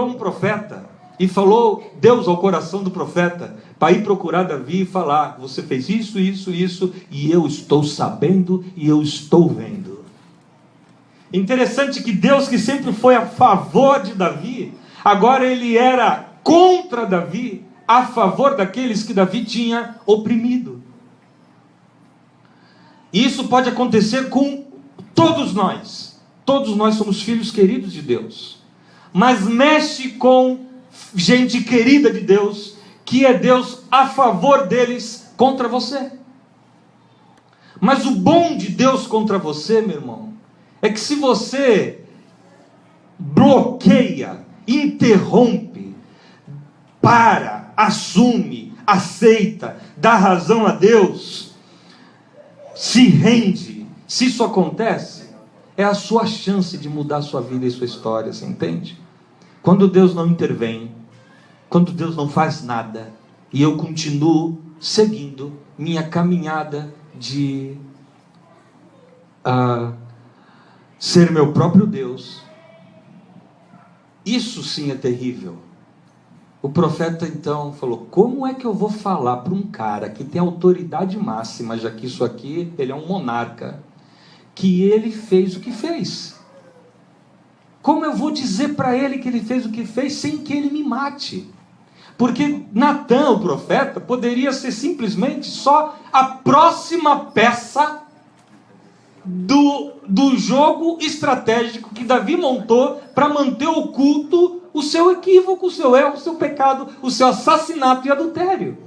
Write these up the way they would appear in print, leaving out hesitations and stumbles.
procurou um profeta e falou Deus ao coração do profeta para ir procurar Davi e falar: você fez isso, isso, isso, e eu estou sabendo e eu estou vendo. Interessante que Deus, que sempre foi a favor de Davi, agora ele era contra Davi, a favor daqueles que Davi tinha oprimido. E isso pode acontecer com todos nós. Todos nós somos filhos queridos de Deus. Mas mexe com gente querida de Deus, que é Deus a favor deles contra você. Mas o bom de Deus contra você, meu irmão, é que se você bloqueia, interrompe, assume, aceita, dá razão a Deus, se rende, se isso acontece, é a sua chance de mudar a sua vida e sua história, você entende? Quando Deus não intervém, quando Deus não faz nada, e eu continuo seguindo minha caminhada de ser meu próprio Deus, isso sim é terrível. O profeta então falou: como é que eu vou falar para um cara que tem autoridade máxima, já que isso aqui, ele é um monarca, que ele fez o que fez? Como eu vou dizer para ele que ele fez o que fez sem que ele me mate? Porque Natã, o profeta, poderia ser simplesmente só a próxima peça do jogo estratégico que Davi montou para manter oculto o seu equívoco, o seu erro, o seu pecado, o seu assassinato e adultério.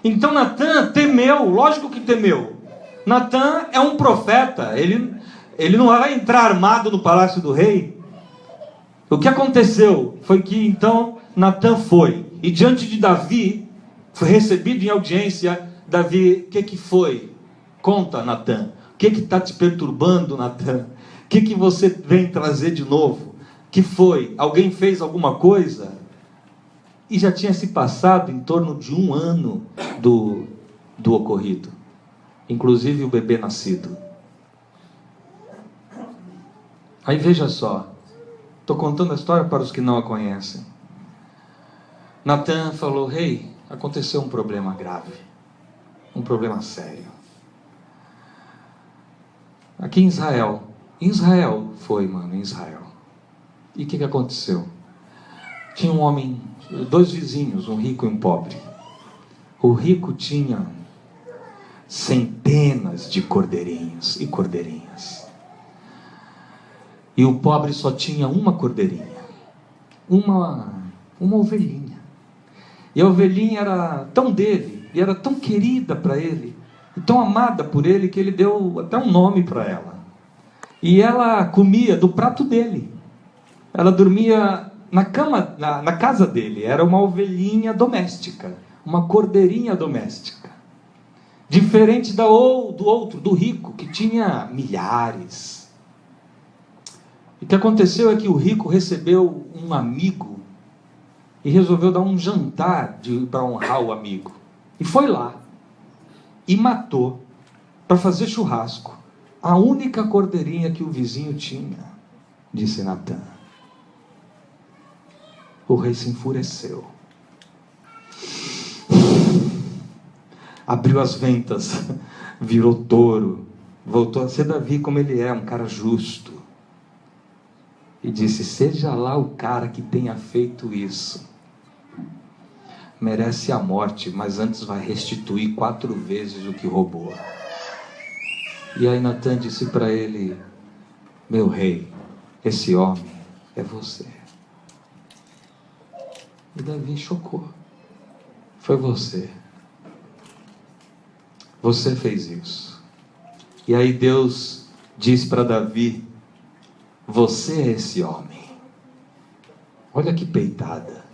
Então Natã temeu, lógico que temeu. Natã é um profeta, ele não vai entrar armado no palácio do rei. O que aconteceu foi que então Natã foi, e diante de Davi, foi recebido em audiência. Davi: o que foi? Conta, Natã. O que está te perturbando, Natã? O que você vem trazer de novo? Que foi? Alguém fez alguma coisa? E já tinha se passado em torno de 1 ano do ocorrido. Inclusive o bebê nascido. Aí veja só. Estou contando a história para os que não a conhecem. Natã falou: rei, aconteceu um problema grave. Um problema sério. Aqui em Israel. Em Israel. E o que aconteceu? Tinha um homem, 2 vizinhos, um rico e um pobre. O rico tinha centenas de cordeirinhos e cordeirinhas. E o pobre só tinha uma cordeirinha. Uma ovelhinha. E a ovelhinha era tão dele, e era tão querida para ele, e tão amada por ele, que ele deu até um nome para ela. E ela comia do prato dele. Ela dormia na cama, na casa dele. Era uma ovelhinha doméstica, uma cordeirinha doméstica. Diferente do rico, que tinha milhares. E o que aconteceu é que o rico recebeu um amigo e resolveu dar um jantar para honrar o amigo. E foi lá e matou, para fazer churrasco, a única cordeirinha que o vizinho tinha, disse Natã. O rei se enfureceu. Abriu as ventas, virou touro, voltou a ser Davi como ele é, um cara justo. E disse: seja lá o cara que tenha feito isso, merece a morte, mas antes vai restituir 4 vezes o que roubou. E aí Natã disse para ele: meu rei, esse homem é você. E Davi chocou. Foi você. Você fez isso. E aí Deus diz para Davi: você é esse homem. Olha que peitada.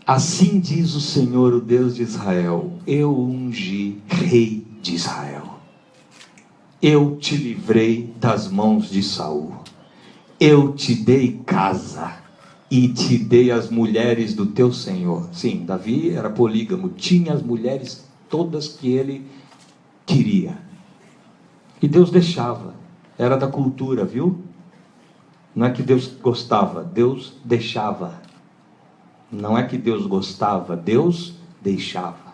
Assim diz o Senhor, o Deus de Israel: eu ungi rei de Israel. Eu te livrei das mãos de Saul. Eu te dei casa e te dei as mulheres do teu Senhor. Sim, Davi era polígamo, tinha as mulheres todas que ele queria. E Deus deixava. Era da cultura, viu? Não é que Deus gostava, Deus deixava. Não é que Deus gostava, Deus deixava.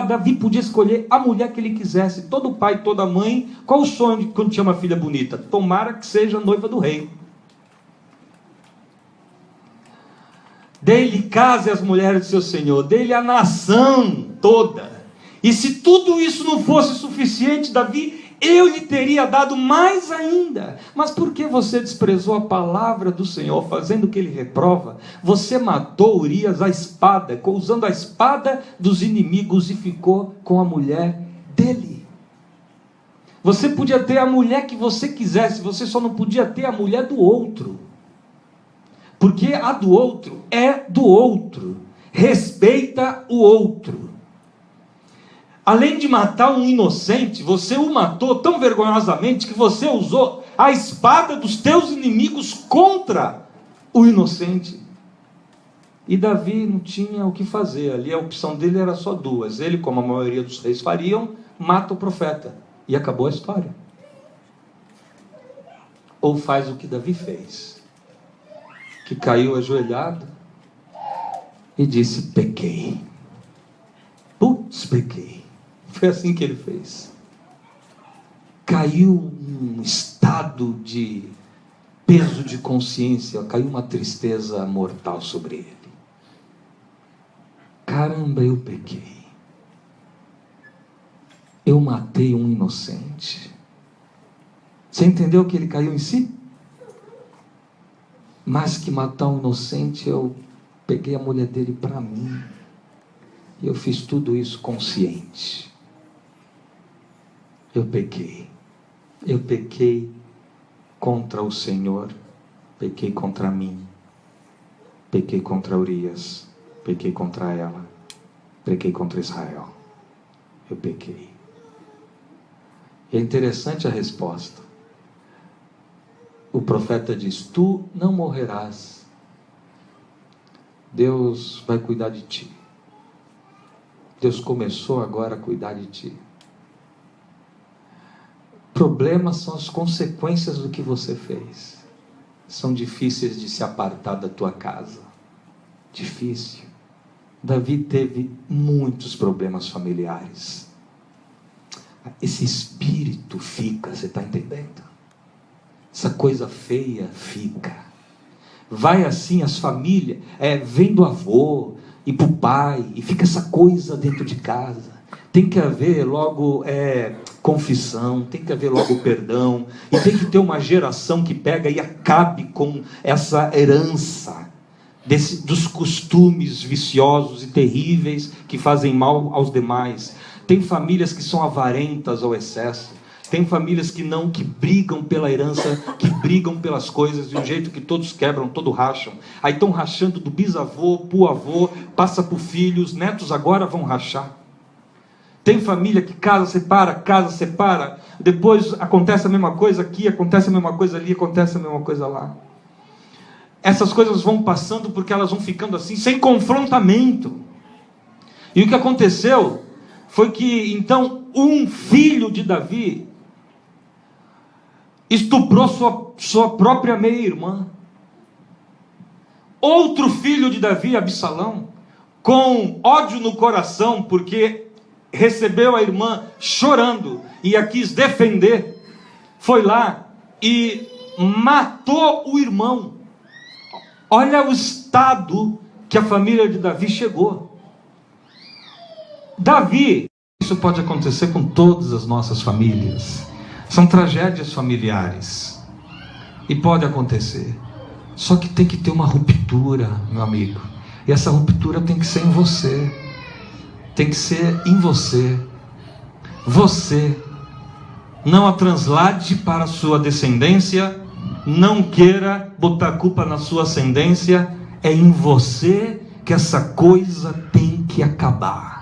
Davi podia escolher a mulher que ele quisesse. Todo pai, toda mãe, qual o sonho quando tinha uma filha bonita? Tomara que seja noiva do rei. Dê-lhe casa e as mulheres do seu senhor, dê-lhe a nação toda. E se tudo isso não fosse suficiente, Davi, eu lhe teria dado mais ainda. Mas por que você desprezou a palavra do Senhor, fazendo o que ele reprova? Você matou Urias à espada, usando a espada dos inimigos, e ficou com a mulher dele. Você podia ter a mulher que você quisesse, você só não podia ter a mulher do outro. Porque a do outro é do outro. Respeita o outro. Além de matar um inocente, você o matou tão vergonhosamente que você usou a espada dos teus inimigos contra o inocente. E Davi não tinha o que fazer. Ali a opção dele era só duas. Ele, como a maioria dos reis fariam, mata o profeta. E acabou a história. Ou faz o que Davi fez, que caiu ajoelhado e disse: pequei. Putz, pequei. Foi assim que ele fez. Caiu um estado de peso de consciência, caiu uma tristeza mortal sobre ele. Caramba, eu pequei. Eu matei um inocente. Você entendeu que ele caiu em si? Mais que matar um inocente, eu peguei a mulher dele para mim. E eu fiz tudo isso consciente. Eu pequei. Eu pequei contra o Senhor. Pequei contra mim. Pequei contra Urias. Pequei contra ela. Pequei contra Israel. Eu pequei. É interessante a resposta. O profeta diz: tu não morrerás. Deus vai cuidar de ti. Deus começou agora a cuidar de ti. Problemas são as consequências do que você fez. São difíceis de se apartar da tua casa. Difícil. Davi teve muitos problemas familiares. Esse espírito fica, você está entendendo? Essa coisa feia fica. Vai assim as famílias, vem do avô e para o pai, e fica essa coisa dentro de casa. Tem que haver logo confissão, tem que haver logo perdão, e tem que ter uma geração que pega e acabe com essa herança dos costumes viciosos e terríveis que fazem mal aos demais. Tem famílias que são avarentas ao excesso. Tem famílias que brigam pela herança, que brigam pelas coisas, de um jeito que todos quebram, todos racham. Aí estão rachando do bisavô para o avô, passa para o filho, os netos agora vão rachar. Tem família que casa, separa, depois acontece a mesma coisa aqui, acontece a mesma coisa ali, acontece a mesma coisa lá. Essas coisas vão passando porque elas vão ficando assim, sem confrontamento. E o que aconteceu foi que, então, um filho de Davi estuprou sua própria meia-irmã. Outro filho de Davi, Absalão, com ódio no coração, porque recebeu a irmã chorando e a quis defender, foi lá e matou o irmão. Olha o estado que a família de Davi chegou. Davi, isso pode acontecer com todas as nossas famílias. São tragédias familiares. E pode acontecer. Só que tem que ter uma ruptura, meu amigo. E essa ruptura tem que ser em você. Tem que ser em você. Você não a translade para a sua descendência. Não queira botar a culpa na sua ascendência. É em você que essa coisa tem que acabar.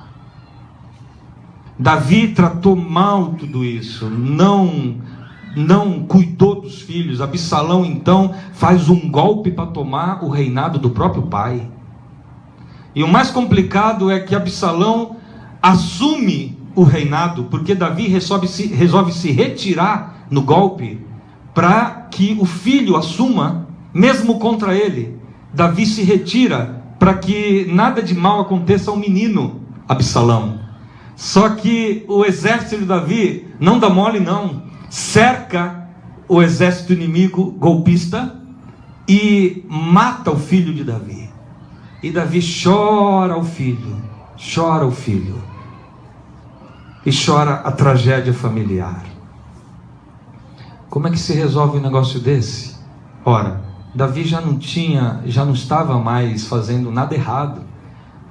Davi tratou mal tudo isso, não cuidou dos filhos. Absalão então faz um golpe para tomar o reinado do próprio pai. E o mais complicado é que Absalão assume o reinado, porque Davi resolve se retirar no golpe para que o filho assuma, mesmo contra ele. Davi se retira para que nada de mal aconteça ao menino Absalão. Só que o exército de Davi não dá mole não, cerca o exército inimigo golpista e mata o filho de Davi. E Davi chora o filho, e chora a tragédia familiar. Como é que se resolve um negócio desse? Ora, Davi já não estava mais fazendo nada errado.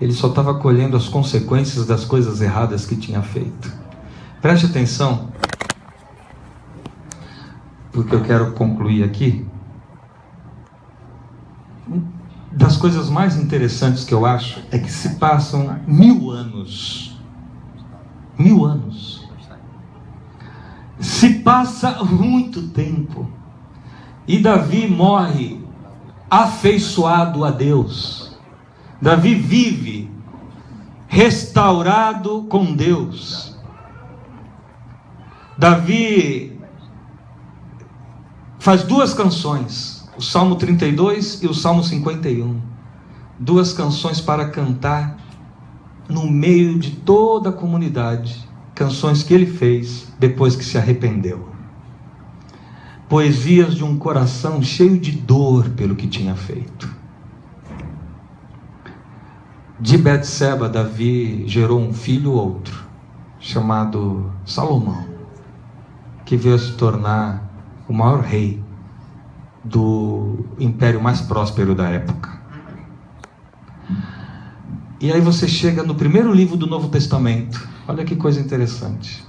Ele só estava colhendo as consequências das coisas erradas que tinha feito. Preste atenção, porque eu quero concluir aqui. Das coisas mais interessantes que eu acho é que se passam 1000 anos. 1000 anos. Se passa muito tempo. E Davi morre afeiçoado a Deus. Davi vive restaurado com Deus. Davi faz 2 canções, o Salmo 32 e o Salmo 51. 2 canções para cantar no meio de toda a comunidade. Canções que ele fez depois que se arrependeu. Poesias de um coração cheio de dor pelo que tinha feito. De Betseba, Davi gerou um filho outro, chamado Salomão, que veio a se tornar o maior rei do império mais próspero da época. E aí você chega no primeiro livro do Novo Testamento, olha que coisa interessante,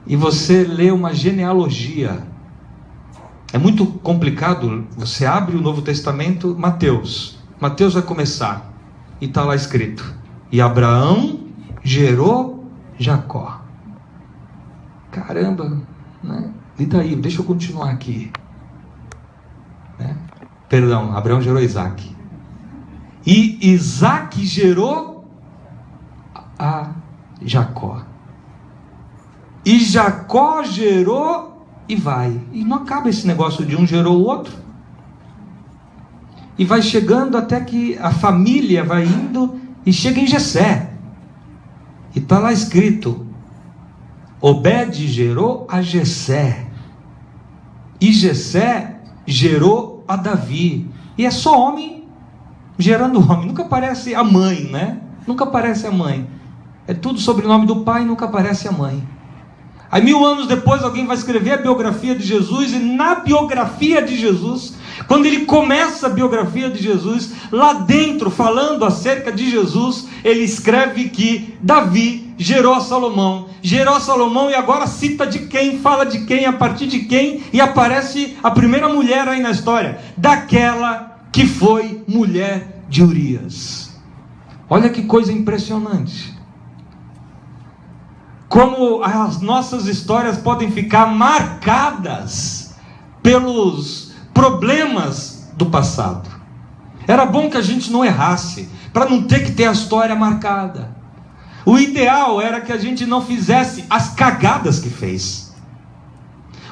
e você lê uma genealogia. É muito complicado. Você abre o Novo Testamento, Mateus vai começar, e está lá escrito: e Abraão gerou Jacó. Caramba, né? E daí, deixa eu continuar aqui, né? Perdão, Abraão gerou Isaac, e Isaac gerou a Jacó, e Jacó gerou, e vai, e não acaba esse negócio de um gerou o outro, e vai chegando até que a família vai indo e chega em Jessé, e está lá escrito: Obed gerou a Jessé, e Jessé gerou a Davi. E é só homem gerando homem, nunca aparece a mãe, né? Nunca aparece a mãe, é tudo sobrenome do pai, nunca aparece a mãe. Aí 1000 anos depois alguém vai escrever a biografia de Jesus, e na biografia de Jesus, quando ele começa a biografia de Jesus, lá dentro, falando acerca de Jesus, ele escreve que Davi gerou a Salomão, e agora cita de quem, fala de quem, a partir de quem, e aparece a primeira mulher aí na história, daquela que foi mulher de Urias. Olha que coisa impressionante. Como as nossas histórias podem ficar marcadas pelos problemas do passado. Era bom que a gente não errasse, para não ter que ter a história marcada. O ideal era que a gente não fizesse as cagadas que fez.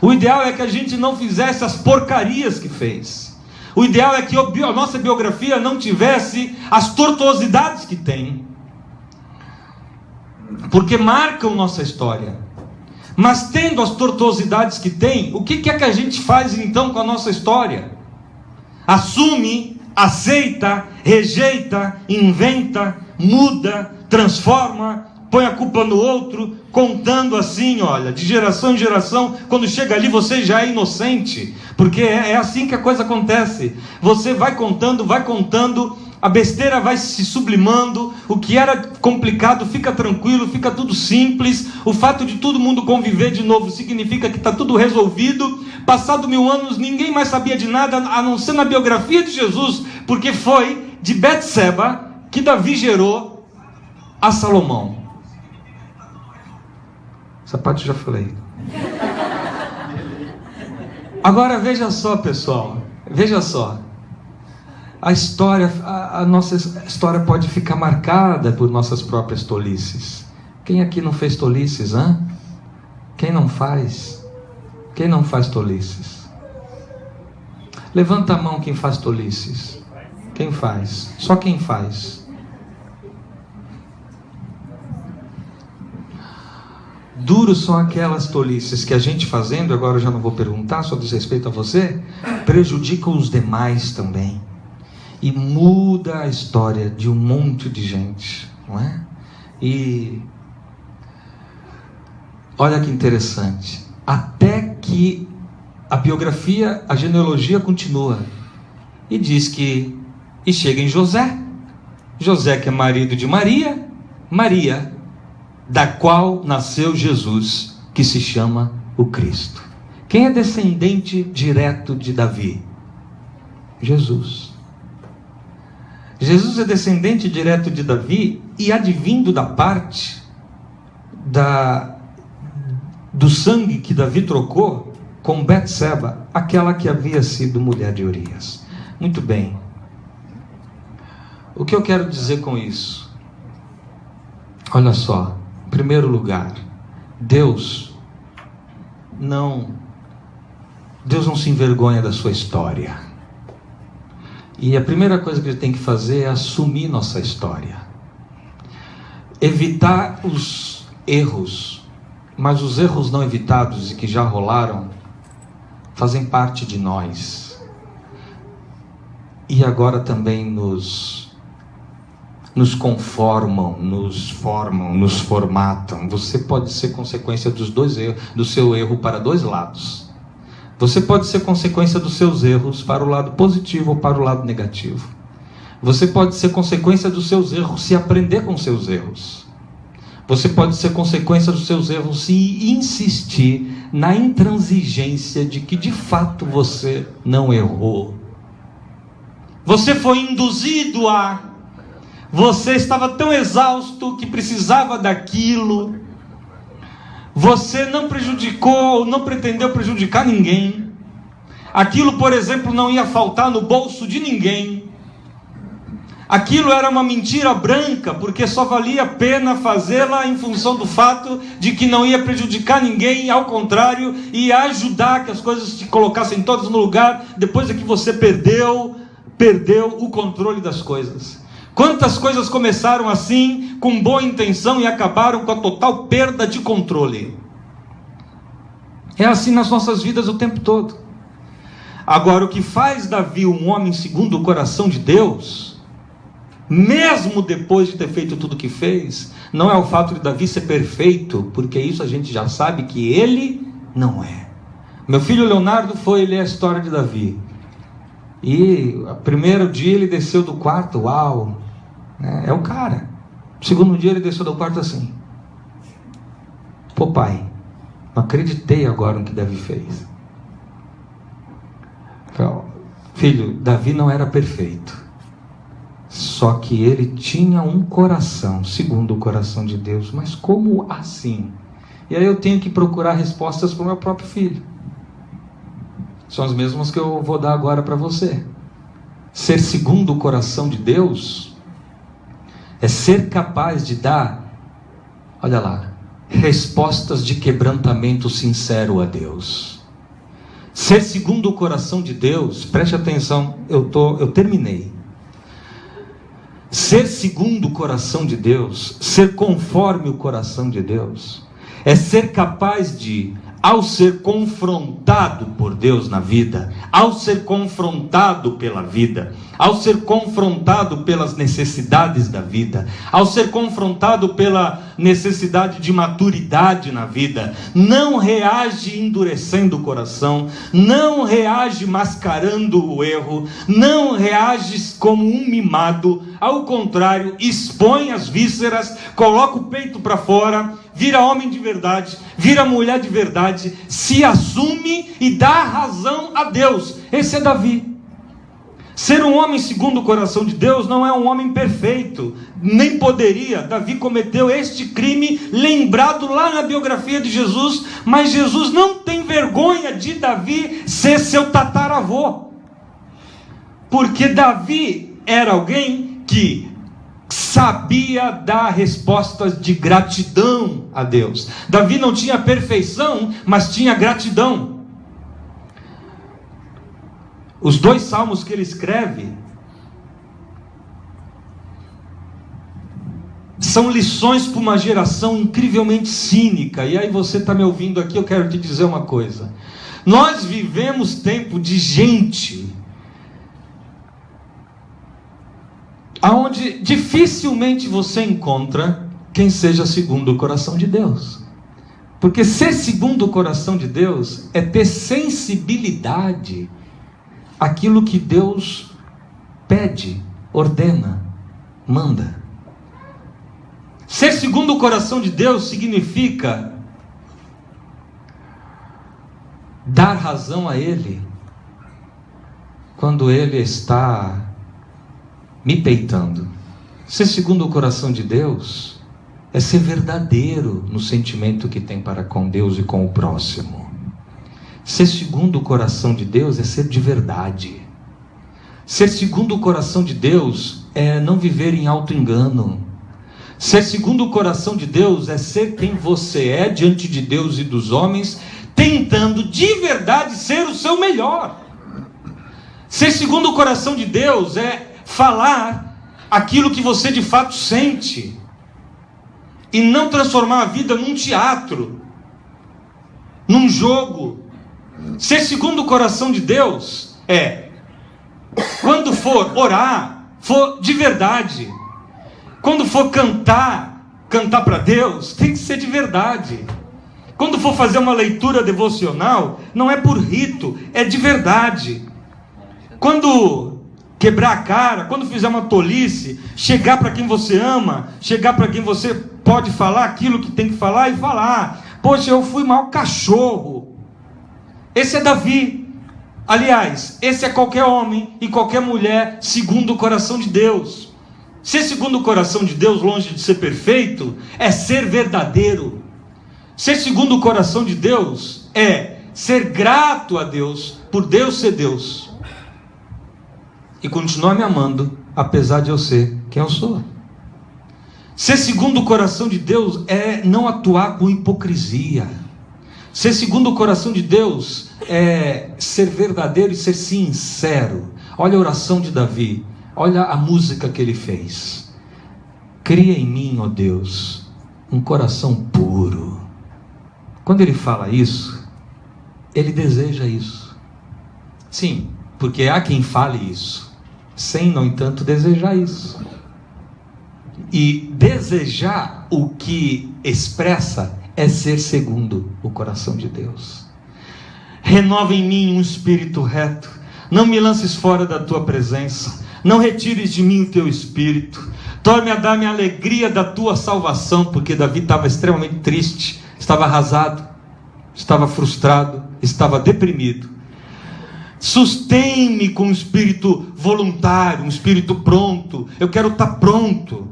O ideal é que a gente não fizesse as porcarias que fez. O ideal é que a nossa biografia não tivesse as tortuosidades que tem, porque marcam nossa história. Mas tendo as tortuosidades que tem, o que é que a gente faz então com a nossa história? Assume, aceita, rejeita, inventa, muda, transforma, põe a culpa no outro, contando assim, olha, de geração em geração. Quando chega ali você já é inocente, porque é assim que a coisa acontece. Você vai contando, a besteira vai se sublimando, o que era complicado fica tranquilo, fica tudo simples. O fato de todo mundo conviver de novo significa que está tudo resolvido. Passado 1000 anos, ninguém mais sabia de nada, a não ser na biografia de Jesus, porque foi de Betseba que Davi gerou a Salomão. Essa parte eu já falei. Agora veja só, pessoal, veja só. A nossa história pode ficar marcada por nossas próprias tolices. Quem aqui não fez tolices, hein? Quem não faz? Quem não faz tolices? Levanta a mão quem faz tolices. Quem faz? Só quem faz. Duros são aquelas tolices que a gente fazendo, agora eu já não vou perguntar, só diz respeito a você, prejudicam os demais também. E muda a história de um monte de gente, não é? E olha que interessante, até que a biografia, a genealogia continua e diz que, e chega em José, José que é marido de Maria, Maria, da qual nasceu Jesus, que se chama o Cristo. Quem é descendente direto de Davi? Jesus. Jesus é descendente direto de Davi e advindo da parte do sangue que Davi trocou com Betseba, aquela que havia sido mulher de Urias. Muito bem. O que eu quero dizer com isso? Olha só, em primeiro lugar, Deus não se envergonha da sua história. E a primeira coisa que ele tem que fazer é assumir nossa história. Evitar os erros, mas os erros não evitados e que já rolaram, fazem parte de nós. E agora também nos conformam, nos formam, nos formatam. Você pode ser consequência dos dois erros, do seu erro para dois lados. Você pode ser consequência dos seus erros para o lado positivo ou para o lado negativo. Você pode ser consequência dos seus erros se aprender com seus erros. Você pode ser consequência dos seus erros se insistir na intransigência de que de fato você não errou. Você foi induzido a... Você estava tão exausto que precisava daquilo. Você não prejudicou ou não pretendeu prejudicar ninguém. Aquilo, por exemplo, não ia faltar no bolso de ninguém. Aquilo era uma mentira branca, porque só valia a pena fazê-la em função do fato de que não ia prejudicar ninguém, ao contrário, ia ajudar que as coisas se colocassem todas no lugar, depois é que você perdeu o controle das coisas. Quantas coisas começaram assim, com boa intenção, e acabaram com a total perda de controle. É assim nas nossas vidas o tempo todo. Agora, o que faz Davi um homem segundo o coração de Deus, mesmo depois de ter feito tudo o que fez, não é o fato de Davi ser perfeito, porque isso a gente já sabe que ele não é. Meu filho Leonardo foi ler a história de Davi. E o primeiro dia ele desceu do quarto, uau, é o cara. O segundo dia ele desceu do quarto assim: pô, pai, não acreditei agora no que Davi fez. Filho, Davi não era perfeito, só que ele tinha um coração segundo o coração de Deus. Mas como assim? E aí eu tenho que procurar respostas para o meu próprio filho. São as mesmas que eu vou dar agora para você. Ser segundo o coração de Deus é ser capaz de dar, olha lá, respostas de quebrantamento sincero a Deus. Ser segundo o coração de Deus, preste atenção, eu terminei. Ser segundo o coração de Deus, ser conforme o coração de Deus, é ser capaz de, ao ser confrontado por Deus na vida, ao ser confrontado pela vida, ao ser confrontado pelas necessidades da vida, ao ser confrontado pela necessidade de maturidade na vida, não reage endurecendo o coração, não reage mascarando o erro, não reage como um mimado, ao contrário, expõe as vísceras, coloca o peito para fora, vira homem de verdade, vira mulher de verdade, se assume e dá razão a Deus. Esse é Davi. Ser um homem segundo o coração de Deus não é um homem perfeito, nem poderia. Davi cometeu este crime, lembrado lá na biografia de Jesus, mas Jesus não tem vergonha de Davi ser seu tataravô, porque Davi era alguém que sabia dar respostas de gratidão a Deus. Davi não tinha perfeição, mas tinha gratidão. Os 2 salmos que ele escreve são lições para uma geração incrivelmente cínica. E aí você está me ouvindo aqui, eu quero te dizer uma coisa. Nós vivemos tempo de gente aonde dificilmente você encontra quem seja segundo o coração de Deus. Porque ser segundo o coração de Deus é ter sensibilidade àquilo que Deus pede, ordena, manda. Ser segundo o coração de Deus significa dar razão a Ele quando Ele está me peitando. Ser segundo o coração de Deus é ser verdadeiro no sentimento que tem para com Deus e com o próximo. Ser segundo o coração de Deus é ser de verdade. Ser segundo o coração de Deus é não viver em auto-engano. Ser segundo o coração de Deus é ser quem você é diante de Deus e dos homens, tentando de verdade ser o seu melhor. Ser segundo o coração de Deus é falar aquilo que você de fato sente, e não transformar a vida num teatro, num jogo. Ser segundo o coração de Deus é, quando for orar, for de verdade. Quando for cantar para Deus, tem que ser de verdade. Quando for fazer uma leitura devocional, não é por rito, é de verdade. Quando quebrar a cara, quando fizer uma tolice, chegar para quem você ama, chegar para quem você pode falar aquilo que tem que falar e falar. Poxa, eu fui mau cachorro. Esse é Davi. Aliás, esse é qualquer homem e qualquer mulher segundo o coração de Deus. Ser segundo o coração de Deus, longe de ser perfeito, é ser verdadeiro. Ser segundo o coração de Deus é ser grato a Deus por Deus ser Deus e continuar me amando, apesar de eu ser quem eu sou. Ser segundo o coração de Deus é não atuar com hipocrisia. Ser segundo o coração de Deus é ser verdadeiro e ser sincero. Olha a oração de Davi, olha a música que ele fez. Cria em mim, ó Deus, um coração puro. Quando ele fala isso, ele deseja isso. Sim, porque há quem fale isso, sem, no entanto, desejar isso. E desejar o que expressa é ser segundo o coração de Deus. Renova em mim um espírito reto. Não me lances fora da tua presença. Não retires de mim o teu espírito. Torne a dar-me a alegria da tua salvação. Porque Davi estava extremamente triste, estava arrasado, estava frustrado, estava deprimido. Sustém-me com um espírito voluntário, um espírito pronto. Eu quero estar pronto.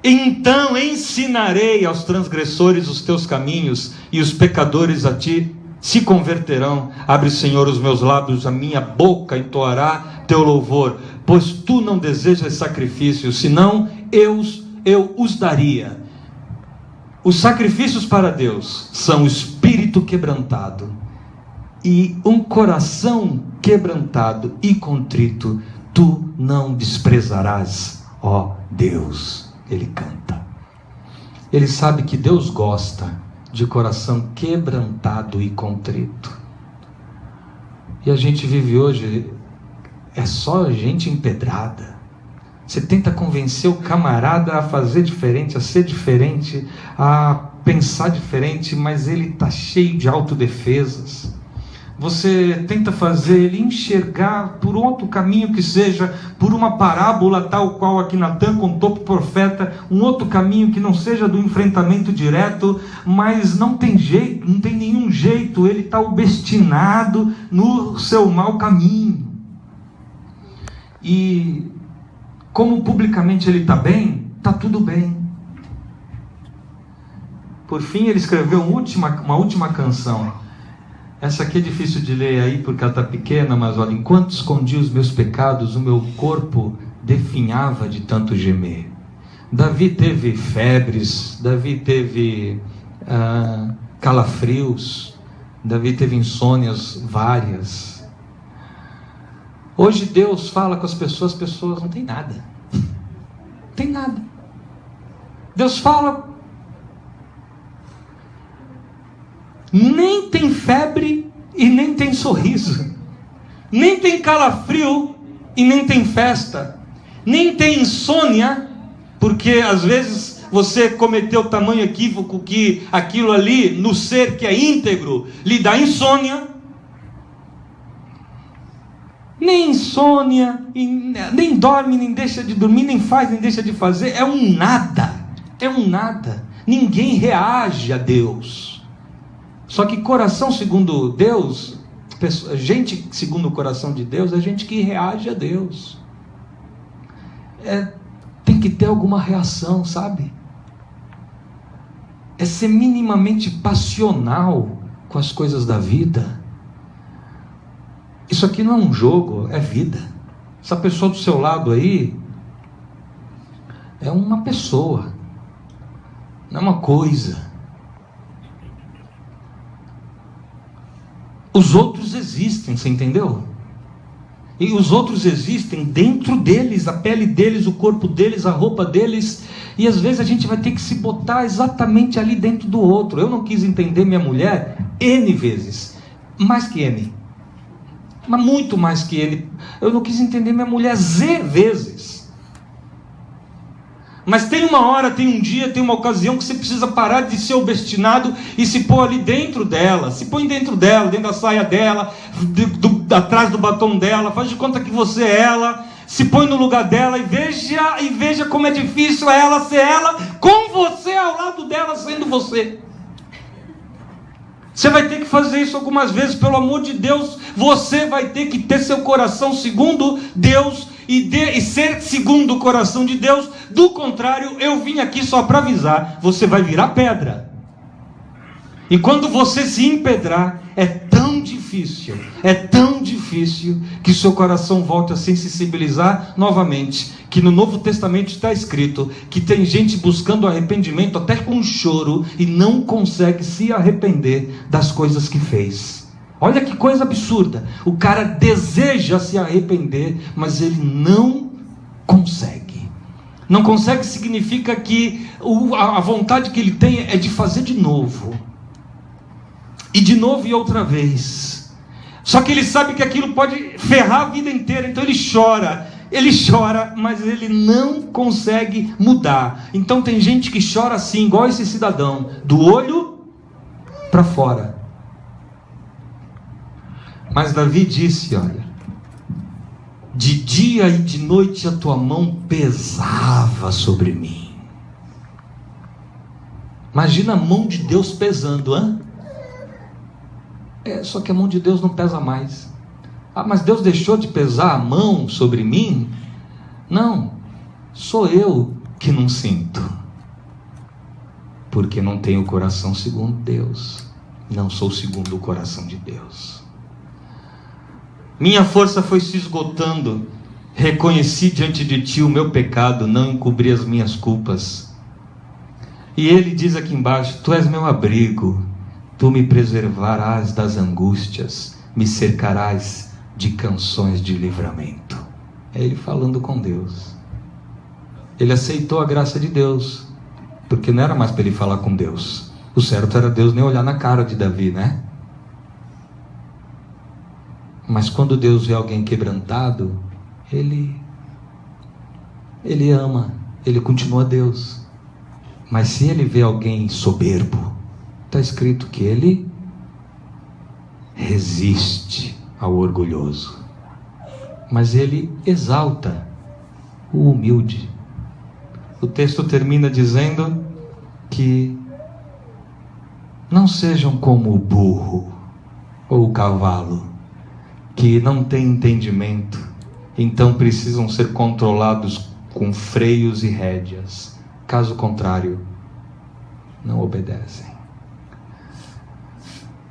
Então ensinarei aos transgressores os teus caminhos, e os pecadores a ti se converterão. Abre, Senhor, os meus lábios, a minha boca entoará teu louvor. Pois tu não desejas sacrifícios, senão eu os daria. Os sacrifícios para Deus são o espírito quebrantado e um coração quebrantado e contrito tu não desprezarás, ó Deus. Ele canta. Ele sabe que Deus gosta de coração quebrantado e contrito. E a gente vive hoje, é só gente empedrada. Você tenta convencer o camarada a fazer diferente, a ser diferente, a pensar diferente, mas ele está cheio de autodefesas. Você tenta fazer ele enxergar por outro caminho que seja, por uma parábola tal qual aqui Natan contou para o profeta, um outro caminho que não seja do enfrentamento direto, mas não tem jeito, não tem nenhum jeito, ele está obstinado no seu mau caminho. E como publicamente ele está bem, está tudo bem. Por fim ele escreveu uma última canção. Essa aqui é difícil de ler aí porque ela está pequena, mas olha: enquanto escondi os meus pecados, o meu corpo definhava de tanto gemer. Davi teve febres, Davi teve calafrios, Davi teve insônias várias. Hoje Deus fala com as pessoas não têm nada. Não tem nada. Deus fala, nem tem febre e nem tem sorriso, nem tem calafrio e nem tem festa, nem tem insônia, porque às vezes você cometeu tamanho equívoco que aquilo ali no ser que é íntegro lhe dá insônia. Nem insônia, nem dorme, nem deixa de dormir, nem faz, nem deixa de fazer. É um nada. É um nada. Ninguém reage a Deus. Só que coração segundo Deus, gente segundo o coração de Deus, é gente que reage a Deus. Tem que ter alguma reação, sabe? É ser minimamente passional com as coisas da vida. Isso aqui não é um jogo, é vida. Essa pessoa do seu lado aí é uma pessoa, não é uma coisa. Os outros existem, você entendeu? E os outros existem dentro deles, a pele deles, o corpo deles, a roupa deles. E às vezes a gente vai ter que se botar exatamente ali dentro do outro. Eu não quis entender minha mulher N vezes, mais que N. Mas muito mais que ele. Eu não quis entender minha mulher Z vezes. Mas tem uma hora, tem um dia, tem uma ocasião que você precisa parar de ser obstinado e se pôr ali dentro dela. Se põe dentro dela, dentro da saia dela, atrás do batom dela, faz de conta que você é ela. Se põe no lugar dela e veja como é difícil ela ser ela, com você ao lado dela sendo você. Você vai ter que fazer isso algumas vezes, pelo amor de Deus. Você vai ter que ter seu coração segundo Deus e ser segundo o coração de Deus. Do contrário, eu vim aqui só para avisar, você vai virar pedra. E quando você se empedrar, é tão difícil que seu coração volte a se sensibilizar novamente, que no Novo Testamento está escrito que tem gente buscando arrependimento até com choro e não consegue se arrepender das coisas que fez. Olha que coisa absurda, o cara deseja se arrepender, mas ele não consegue. Não consegue significa que a vontade que ele tem é de fazer de novo. E de novo e outra vez. Só que ele sabe que aquilo pode ferrar a vida inteira, então ele chora, mas ele não consegue mudar. Então tem gente que chora assim, igual esse cidadão, do olho para fora. Mas Davi disse, olha, de dia e de noite a tua mão pesava sobre mim. Imagina a mão de Deus pesando, hein? Só que a mão de Deus não pesa mais. Mas Deus deixou de pesar a mão sobre mim? Não, sou eu que não sinto, porque não tenho o coração segundo Deus, não sou segundo o coração de Deus. Minha força foi se esgotando, reconheci diante de ti o meu pecado, não encobri as minhas culpas. E ele diz aqui embaixo, tu és meu abrigo, tu me preservarás das angústias, me cercarás de canções de livramento. É ele falando com Deus. Ele aceitou a graça de Deus, porque não era mais para ele falar com Deus. O certo era Deus nem olhar na cara de Davi, né? Mas quando Deus vê alguém quebrantado, ele ama, ele continua Deus. Mas se ele vê alguém soberbo, está escrito que ele resiste ao orgulhoso, mas ele exalta o humilde. O texto termina dizendo que não sejam como o burro ou o cavalo, que não têm entendimento, então precisam ser controlados com freios e rédeas. Caso contrário, não obedecem.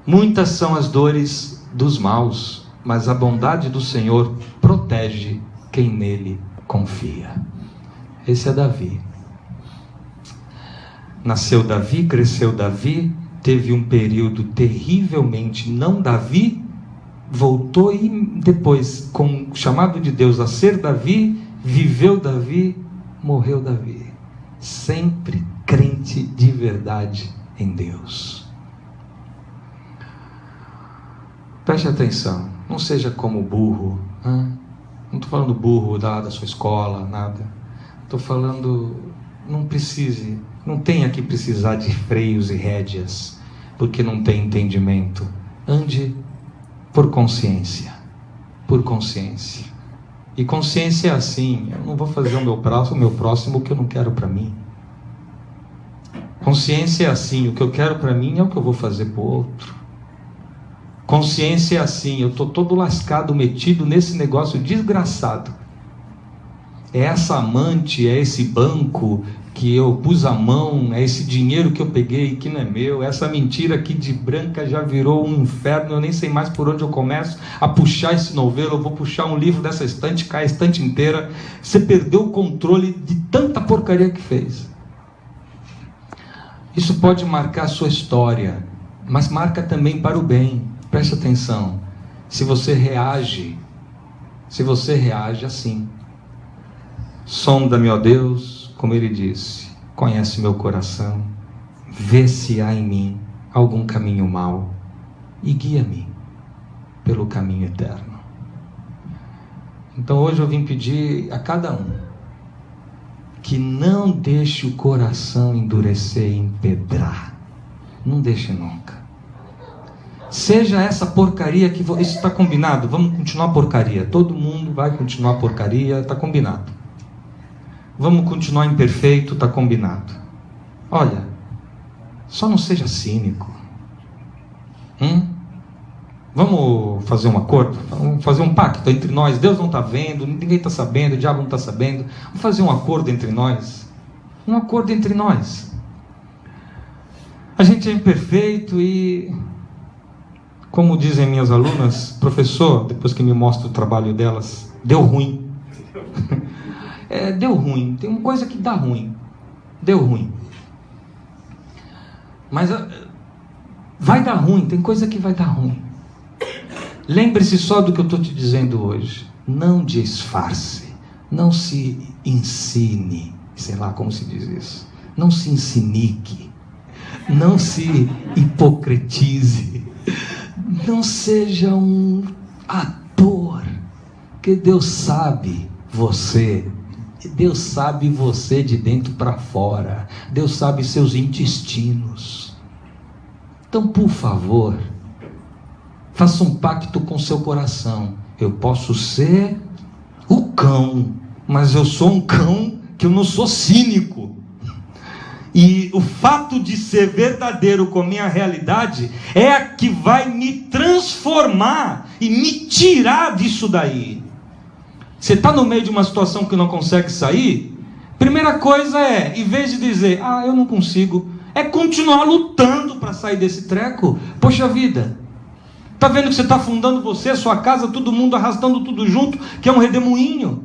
Muitas são as dores dos maus, mas a bondade do Senhor protege quem nele confia. Esse é Davi. Nasceu Davi, cresceu Davi, teve um período terrivelmente não Davi, voltou e depois, com o chamado de Deus a ser Davi, viveu Davi, morreu Davi. Sempre crente de verdade em Deus. Preste atenção, não seja como burro. Não estou falando burro da sua escola, nada. Estou falando, não tenha que precisar de freios e rédeas, porque não tem entendimento. Ande por consciência. Por consciência. E consciência é assim: eu não vou fazer o meu próximo o que eu não quero para mim. Consciência é assim: o que eu quero para mim é o que eu vou fazer para o outro. Consciência é assim: eu estou todo lascado, metido nesse negócio desgraçado. É essa amante, é esse banco que eu pus a mão, é esse dinheiro que eu peguei que não é meu, essa mentira aqui de branca já virou um inferno, eu nem sei mais por onde eu começo a puxar esse novelo, eu vou puxar um livro dessa estante, cai a estante inteira. Você perdeu o controle de tanta porcaria que fez. Isso pode marcar a sua história, mas marca também para o bem. Preste atenção, se você reage assim: sonda-me, ó Deus, como ele disse, conhece meu coração, vê se há em mim algum caminho mau e guia-me pelo caminho eterno. Então hoje eu vim pedir a cada um que não deixe o coração endurecer e empedrar. Não deixe nunca. Seja essa porcaria que... Isso está combinado? Vamos continuar porcaria. Todo mundo vai continuar porcaria, está combinado. Vamos continuar imperfeito, está combinado. Olha, só não seja cínico. Vamos fazer um acordo? Vamos fazer um pacto entre nós. Deus não está vendo, ninguém está sabendo, o diabo não está sabendo. Vamos fazer um acordo entre nós. Um acordo entre nós. A gente é imperfeito e... Como dizem minhas alunas, professor, depois que me mostra o trabalho delas, deu ruim. Deu ruim. Tem uma coisa que dá ruim. Deu ruim. Mas vai dar ruim. Tem coisa que vai dar ruim. Lembre-se só do que eu estou te dizendo hoje. Não disfarce. Não se ensine. Sei lá como se diz isso. Não se ensinique. Não se hipocritize. Não seja um ator, que Deus sabe você. Deus sabe você de dentro para fora. Deus sabe seus intestinos. Então, por favor, faça um pacto com seu coração. Eu posso ser o cão, mas eu sou um cão que eu não sou cínico. E o fato de ser verdadeiro com a minha realidade é a que vai me transformar e me tirar disso daí. Você está no meio de uma situação que não consegue sair? Primeira coisa é, em vez de dizer, eu não consigo, é continuar lutando para sair desse treco. Poxa vida, está vendo que você está afundando você, sua casa, todo mundo arrastando tudo junto, que é um redemoinho.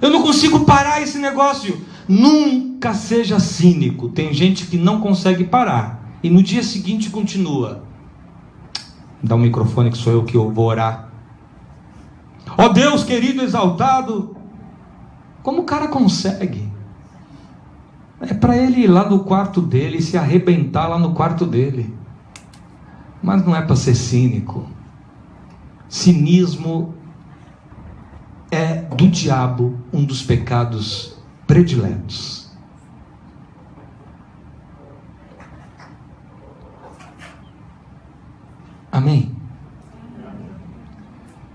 Eu não consigo parar esse negócio. Nunca seja cínico. Tem gente que não consegue parar e no dia seguinte continua. Dá um microfone que sou eu que eu vou orar. Ó Deus querido, exaltado. Como o cara consegue? É para ele ir lá no quarto dele e se arrebentar lá no quarto dele. Mas não é para ser cínico. Cinismo é do diabo um dos pecados prediletos. Amém?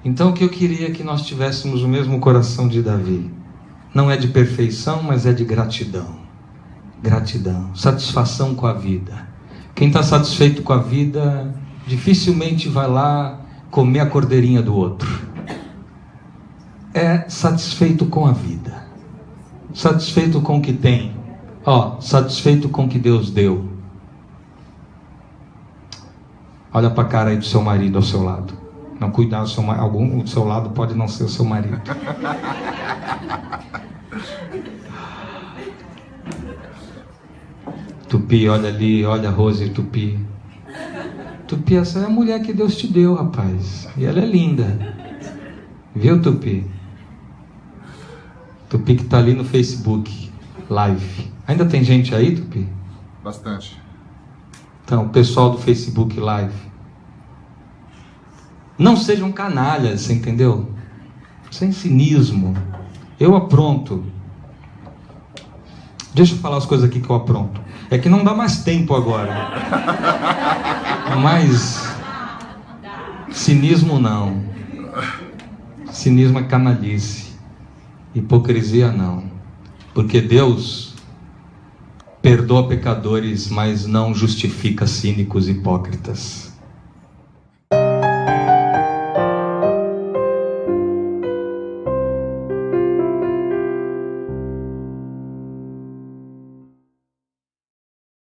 Então o que eu queria é que nós tivéssemos o mesmo coração de Davi. Não é de perfeição, mas é de gratidão. Gratidão, satisfação com a vida. Quem está satisfeito com a vida dificilmente vai lá comer a cordeirinha do outro. É satisfeito com a vida, satisfeito com o que tem, satisfeito com o que Deus deu. Olha para a cara aí do seu marido ao seu lado. Não, cuidado, algum do seu lado pode não ser o seu marido. Tupi, olha ali, olha Rose e Tupi. Tupi, essa é a mulher que Deus te deu, rapaz. E ela é linda. Viu, Tupi? Tupi que está ali no Facebook Live. Ainda tem gente aí, Tupi? Bastante. Então, o pessoal do Facebook Live. Não sejam canalhas, você entendeu? Sem cinismo. Eu apronto. Deixa eu falar as coisas aqui que eu apronto. É que não dá mais tempo agora. Mas cinismo não. Cinismo é canalice. Hipocrisia não. Porque Deus perdoa pecadores, mas não justifica cínicos e hipócritas.